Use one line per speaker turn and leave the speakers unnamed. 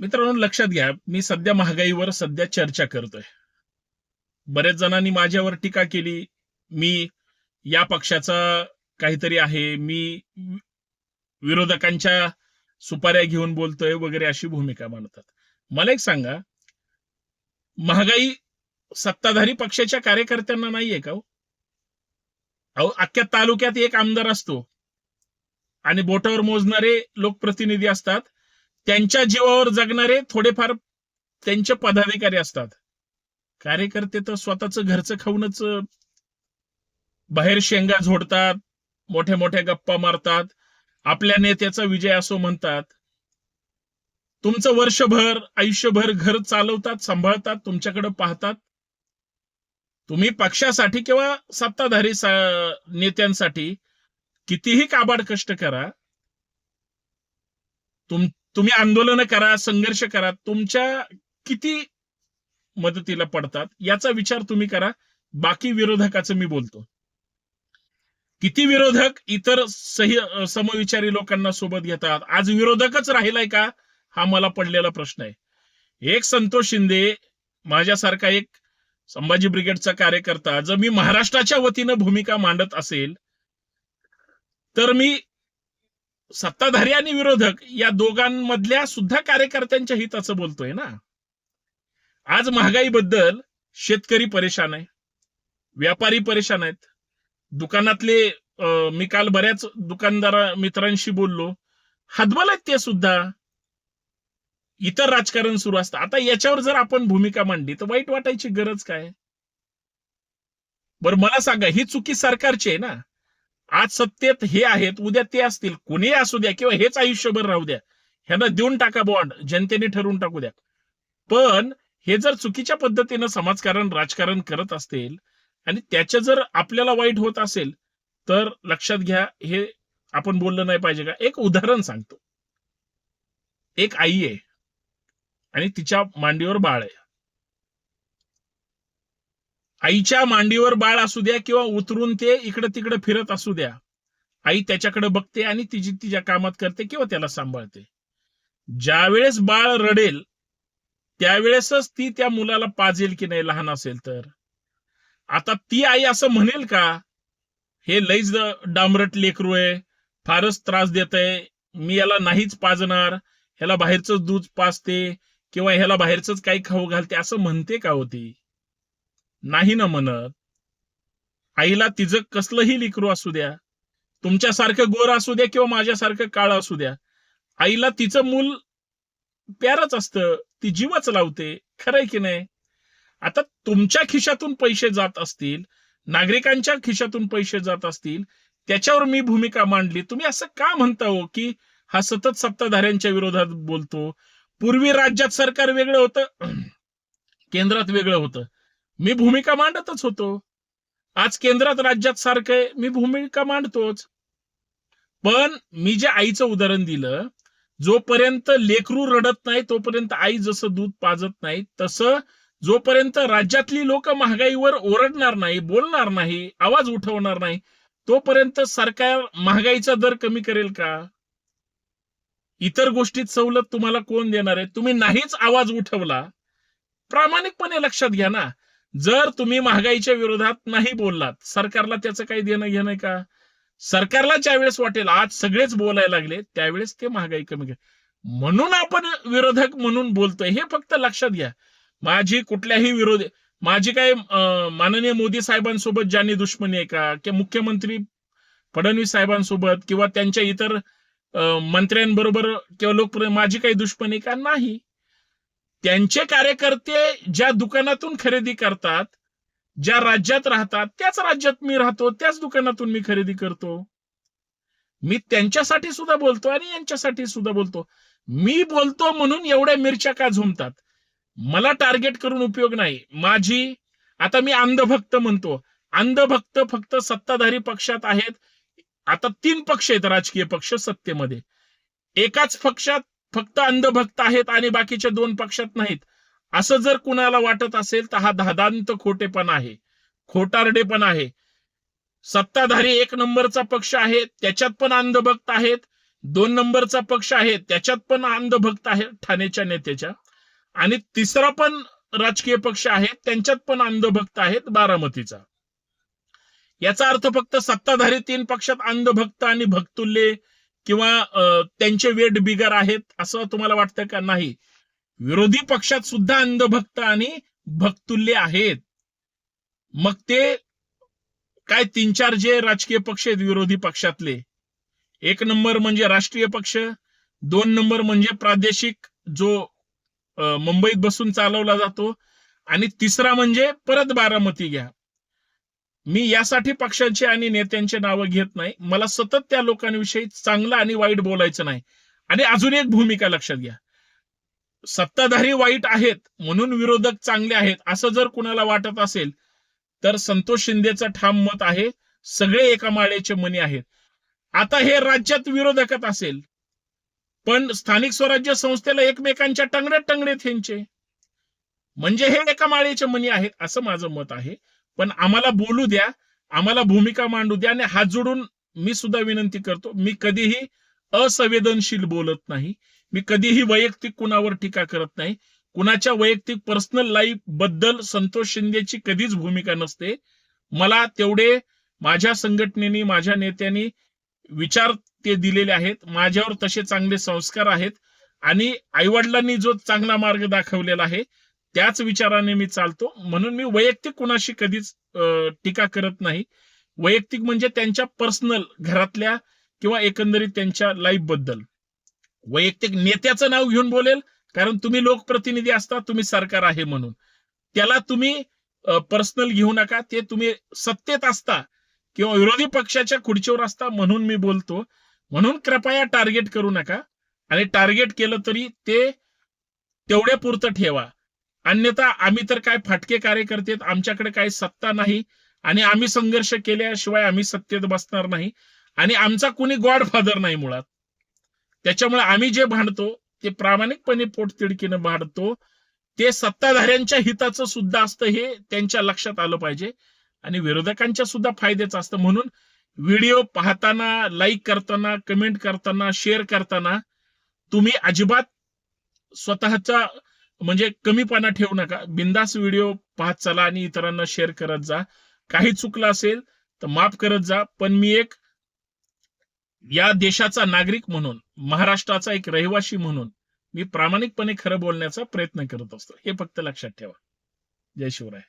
मित्रांनो लक्षात घ्या, मी सध्या महागाईवर चर्चा करतोय. बरेच जणांनी माझ्यावर टीका केली. मी या पक्षाचा काहीतरी आहे, मी विरोधकांच्या सुपाऱ्या घेऊन बोलतोय वगैरे अशी भूमिका मांडतात. मला एक सांगा, महागाई सत्ताधारी पक्षाच्या कार्यकर्त्यांना नाहीये का हो? अहो, अख्ख्या तालुक्यात एक आमदार असतो आणि बोटावर मोजणारे लोकप्रतिनिधी असतात. त्यांच्या जीवावर जगणारे थोडेफार त्यांचे पदाधिकारी असतात. कार्यकर्ते तर स्वतःच घरचं खाऊनच बाहेर शेंगा झोडतात, मोठ्या मोठ्या गप्पा मारतात, आपल्या नेत्याचा विजय असो म्हणतात. तुमचं वर्षभर आयुष्यभर घर चालवतात, सांभाळतात, तुमच्याकडे पाहतात. तुम्ही पक्षासाठी किंवा सत्ताधारी नेत्यांसाठी कितीही काबाड कष्ट करा, तुम्ही आंदोलन करा, संघर्ष करा, तुमच्या किती मदतीला पडतात याचा विचार तुम्ही करा. बाकी विरोधकाचं मी बोलतो. किती विरोधक इतर समविचारी लोकांना सोबत घेतात. आज विरोधकच राहिलाय का, हा मला पडलेला प्रश्न आहे. एक संतोष शिंदे माझ्यासारखा एक संभाजी ब्रिगेडचा कार्यकर्ता जर मी महाराष्ट्राच्या वतीनं भूमिका मांडत असेल, तर मी सत्ताधारी आणि विरोधक या दोघांमधल्या सुद्धा कार्यकर्त्यांच्या हिताचं बोलतोय ना. आज महागाईबद्दल शेतकरी परेशान आहे, व्यापारी परेशान आहेत, दुकानातले मी काल बऱ्याच दुकानदार मित्रांशी बोललो, हतबल आहेत ते सुद्धा. इतर राजकारण सुरू असतं. आता याच्यावर जर आपण भूमिका मांडली तर वाईट वाटायची गरज काय? बरं मला सांगा, ही चुकी सरकारची आहे ना. आज सत्तेत हे आहेत, उद्या ते असतील, कोणी असू द्या किंवा हेच आयुष्यभर राहू द्या, ह्यांना देऊन टाका बॉन्ड, जनतेने ठरवून टाकू द्या. पण हे जर चुकीच्या पद्धतीनं समाजकारण राजकारण करत असतील आणि त्याचे जर आपल्याला वाईट होत असेल तर लक्षात घ्या, हे आपण बोललं नाही पाहिजे का? एक उदाहरण सांगतो. एक आई आहे आणि तिच्या मांडीवर बाळ आहे. आईच्या मांडीवर बाळ असू द्या किंवा उतरून ते इकडे तिकडे फिरत असू द्या, आई त्याच्याकडे बघते आणि तिच्या कामात करते किंवा त्याला सांभाळते. ज्यावेळेस बाळ रडेल त्यावेळेसच ती त्या मुलाला पाजेल की नाही, लहान असेल तर. आता ती आई असं म्हणेल का, हे लईच डांबरट लेकरू आहे, फारच त्रास देत आहे, मी याला नाहीच पाजणार, ह्याला बाहेरच दूध पाजते किंवा ह्याला बाहेरच काही खाऊ घालते, असं म्हणते का होती? नाही ना म्हणत. आईला तिचं कसलंही लेकरू असू द्या, तुमच्यासारखं गोर असू द्या किंवा माझ्यासारखं काळ असू द्या, आईला तिचं मूल प्यारच असतं, ती जीवच लावते. खरंय की नाही? आता तुमच्या खिशातून पैसे जात असतील, नागरिकांच्या खिशातून पैसे जात असतील, त्याच्यावर मी भूमिका मांडली. तुम्ही असं का म्हणता हो की हा सतत सत्ताधाऱ्यांच्या विरोधात बोलतो? पूर्वी राज्यात सरकार वेगळं होतं, केंद्रात वेगळं होतं, मी भूमिका मांडतच होतो. आज केंद्रात राज्यात सारखं आहे, मी भूमिका मांडतोच. पण मी जे आईचं उदाहरण दिलं, जोपर्यंत लेकरू रडत नाही तोपर्यंत आई जसं दूध पाजत नाही, तसं जोपर्यंत राज्यातली लोक महागाईवर ओरडणार नाही, बोलणार नाही, आवाज उठवणार नाही, तोपर्यंत सरकार महागाईचा दर कमी करेल का? इतर गोष्टीत सवलत तुम्हाला कोण देणार आहे? तुम्ही नाहीच आवाज उठवला, प्रामाणिकपणे लक्षात घ्या ना, जर तुम्ही महागाईच्या विरोधात नाही बोललात, सरकारला त्याचं काही देणं घेणं का? सरकारला ज्यावेळेस वाटेल आज सगळेच बोलायला लागले, त्यावेळेस ते महागाई कमी करेल. म्हणून आपण विरोधक म्हणून बोलतोय, हे फक्त लक्षात घ्या. माझी कुठल्याही माझी काय माननीय मोदी साहेबांसोबत ज्यांनी दुश्मनी आहे का, की मुख्यमंत्री फडणवीस साहेबांसोबत किंवा त्यांच्या इतर मंत्र्यांबरोबर किंवा माझी काही दुश्मनी का? नाही. त्यांचे कार्यकर्ते ज्या दुकानातून खरेदी करतात, ज्या राज्यात राहतात, त्याच राज्यात मी राहतो, त्याच दुकानातून मी खरेदी करतो. मी त्यांच्यासाठी सुद्धा बोलतो आणि यांच्यासाठी सुद्धा बोलतो. मी बोलतो म्हणून एवढ्या मिरच्या का झुमतात? मला टार्गेट करून उपयोग नाही. आता मी अंधभक्त म्हणतो, अंधभक्त फक्त सत्ताधारी पक्षात आहेत. आता 3 पक्ष आहेत राजकीय पक्ष सत्तेमध्ये, एकाच पक्षात फक्त अंधभक्त आहेत आणि बाकीच्या 2 पक्षात नाहीत, असं जर कुणाला वाटत असेल तर हा धादांत खोटेपणा आहे, खोटारडेपण आहे. सत्ताधारी 1 नंबरचा पक्ष आहे, त्याच्यात पण अंधभक्त आहेत, 2 नंबरचा पक्ष आहे त्याच्यात पण अंधभक्त आहे ठाण्याच्या नेत्याच्या, आणि तिसरा पण राजकीय पक्ष आहे त्यांच्यात पण अंधभक्त आहेत बारामतीचा. याचा अर्थ फक्त सत्ताधारी 3 पक्षात अंधभक्त आणि भक्तुल्ले किंवा त्यांचे वेट बिगर आहेत असं तुम्हाला वाटतं का? नाही. विरोधी पक्षात सुद्धा अंधभक्त आणि भक्तुल्य आहेत. मग ते काय 3-4 जे राजकीय पक्ष आहेत विरोधी पक्षातले, 1 नंबर म्हणजे राष्ट्रीय पक्ष, 2 नंबर म्हणजे प्रादेशिक जो मुंबईत बसून चालवला जातो, आणि तिसरा म्हणजे परत बारामती घ्या. मी यासाठी पक्षांची आणि नेत्यांची नावं घेत नाही. मला सतत त्या लोकांविषयी चांगलं आणि वाईट बोलायचं नाही. आणि अजून एक भूमिका लक्षात घ्या, सत्ताधारी वाईट आहेत म्हणून विरोधक चांगले आहेत असं जर कुणाला वाटत असेल तर संतोष शिंदेचं ठाम मत आहे, सगळे एका माळेचे मणी आहेत. आता हे राज्यात विरोधकात असेल, पण स्थानिक स्वराज्य संस्थेला एकमेकांच्या टंगड्यात ह्यांचे, म्हणजे हे एका माळेचे मणी आहेत असं माझं मत आहे. पण आम्हाला बोलू द्या, आम्हाला भूमिका मांडू द्या. आणि हात जोडून मी सुद्धा विनंती करतो, मी कधीही असंवेदनशील बोलत नाही, मी कधीही वैयक्तिक कुणावर टीका करत नाही. कुणाच्या वैयक्तिक पर्सनल लाईफ बद्दल संतोष शिंदेची कधीच भूमिका नसते. मला तेवढे माझ्या संघटनेने, माझ्या नेत्यांनी विचार ते दिलेले आहेत, माझ्यावर तसे चांगले संस्कार आहेत, आणि आईवडिलांनी जो चांगला मार्ग दाखवलेला आहे त्याच विचाराने मी चालतो. म्हणून मी वैयक्तिक कुणाशी कधीच टीका करत नाही. वैयक्तिक म्हणजे त्यांच्या पर्सनल घरातल्या किंवा एकंदरीत त्यांच्या लाईफ बद्दल. वैयक्तिक नेत्याचं नाव घेऊन बोलेल, कारण तुम्ही लोकप्रतिनिधी असता, तुम्ही सरकार आहे म्हणून. त्याला तुम्ही पर्सनल घेऊ नका. ते तुम्ही सत्तेत असता किंवा विरोधी पक्षाच्या खुर्चीवर असता म्हणून मी बोलतो. म्हणून कृपया टार्गेट करू नका, आणि टार्गेट केलं तरी ते तेवढ्या पुरतं ठेवा. अन्यथा आम्ही तर काय फाटके कार्यकर्ते, आमच्याकडे काही सत्ता नाही, आणि आम्ही संघर्ष केल्याशिवाय आम्ही सत्तेत बसणार नाही, आणि आमचा कुणी गॉडफादर नाही मुळात. त्याच्यामुळे आम्ही जे भांडतो ते प्रामाणिकपणे पोटतिडकीनं भांडतो. ते सत्ताधाऱ्यांच्या हिताचं सुद्धा असतं, हे त्यांच्या लक्षात आलं पाहिजे, आणि विरोधकांच्या सुद्धा फायद्याचं असतं. म्हणून व्हिडिओ पाहताना, लाईक करताना, कमेंट करताना, शेअर करताना तुम्ही अजिबात स्वतःचा म्हणजे कमीपणा ठेवू नका. बिंदास व्हिडिओ पाहत चला आणि इतरांना शेअर करत जा. काही चुकलं असेल तर माफ करत जा. पण मी एक या देशाचा नागरिक म्हणून, महाराष्ट्राचा एक रहिवासी म्हणून मी प्रामाणिकपणे खरं बोलण्याचा प्रयत्न करत असतो, हे फक्त लक्षात ठेवा. जय शिवराय.